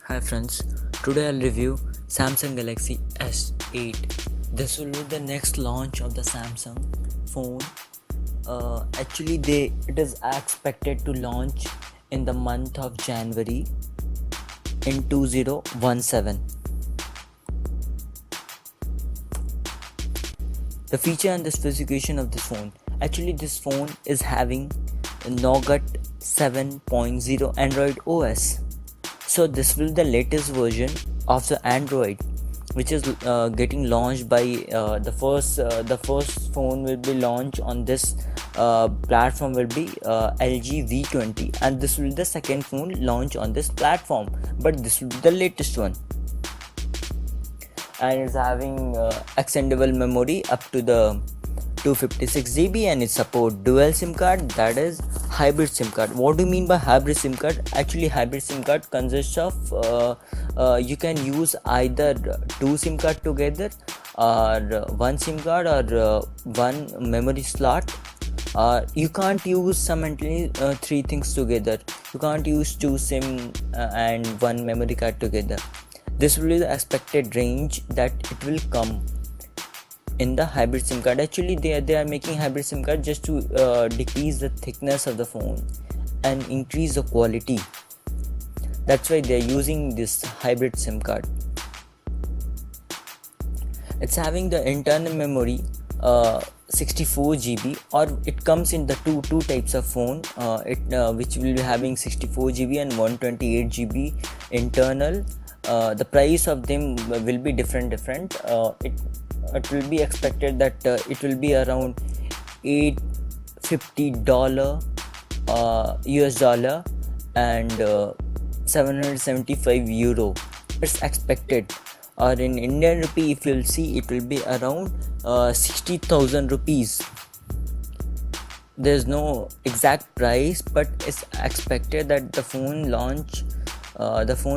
Hi friends, today I'll review Samsung Galaxy S8. This will be the next launch of the Samsung phone. It is expected to launch in the month of January in 2017. The feature and the specification of this phone. Actually, this phone is having Nougat 7.0 Android OS. So this will be the latest version of the Android, which is getting launched by the first phone will be launched on this platform will be LG V20, and this will be the second phone launched on this platform. But this will be the latest one, and it's having extendable memory up to the 256 GB, and it supports dual SIM card, that is hybrid SIM card. What do you mean by hybrid SIM card? Actually, hybrid SIM card consists of you can use either two SIM card together, or one SIM card, or one memory slot. You can't use simultaneously three things together. You can't use two SIM and one memory card together. This will be the expected range that it will come in the hybrid SIM card. Actually, they are making hybrid SIM card just to decrease the thickness of the phone and increase the quality. That's why they are using this hybrid SIM card. It's having the internal memory 64 GB, or it comes in the two types of phone, which will be having 64 GB and 128 GB internal. The price of them will be different. It will be expected that it will be around $850 US dollar and €775. It's expected, or in Indian rupee, if you'll see, it will be around 60,000 rupees. There's no exact price, but it's expected that the phone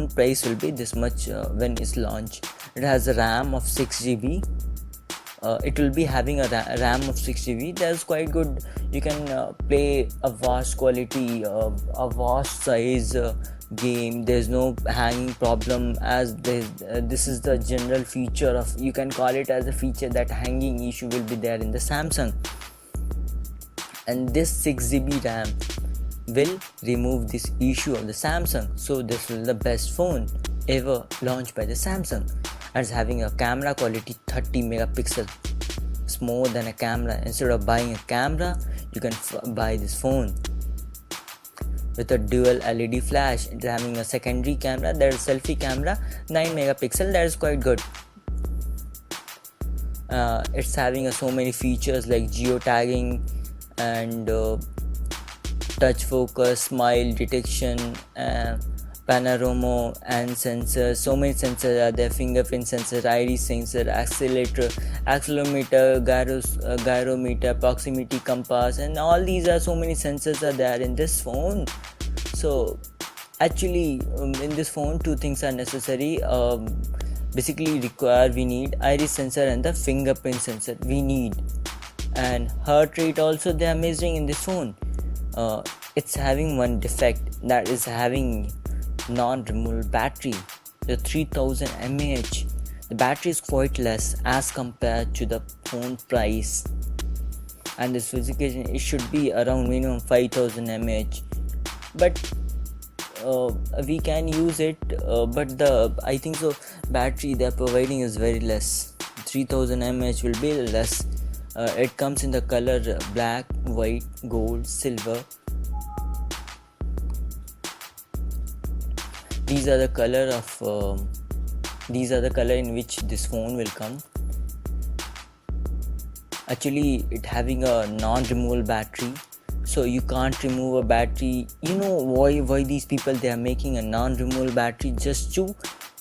price will be this much when it's launched. It has a RAM of 6 GB. It will be having a RAM of 6 GB. That's quite good. You can play a vast quality, a vast size game. There's no hanging problem, as this is the general feature of, you can call it as a feature, that hanging issue will be there in the Samsung. And this 6 GB RAM will remove this issue of the Samsung. So this is the best phone ever launched by the Samsung. And it's having a camera quality 30 megapixel. It's more than a camera. Instead of buying a camera, you can buy this phone with a dual LED flash. It's having a secondary camera, that is selfie camera, 9 megapixel. That is quite good. It's having so many features like geotagging and touch focus, smile detection, panorama and sensors. So many sensors are there: fingerprint sensor, iris sensor, accelerometer, gyrometer, proximity compass, and all these are, so many sensors are there in this phone. So actually, in this phone, two things are necessary. We need iris sensor and the fingerprint sensor we need, and heart rate also they are measuring in this phone. It's having one defect, that is having non-removable battery, the 3000 mAh. The battery is quite less as compared to the phone price, and this specification, it should be around minimum 5000 mAh. But we can use it, but I think so battery they are providing is very less. 3000 mAh will be less. It comes in the color black, white, gold, silver. These are the color in which this phone will come. Actually, it having a non-removable battery, so you can't remove a battery. You know why these people they are making a non-removable battery? Just to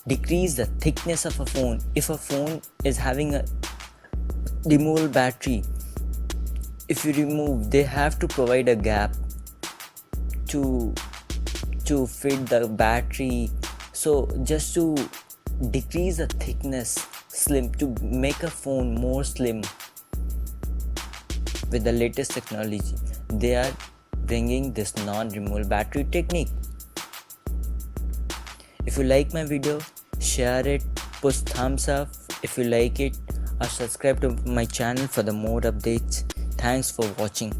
decrease the thickness of a phone. If a phone is having a removable battery, if you remove, they have to provide a gap to fit the battery. So just to decrease the thickness, to make a phone more slim, with the latest technology, they are bringing this non-removable battery technique. If you like my video, share it, push thumbs up if you like it, or subscribe to my channel for the more updates. Thanks for watching.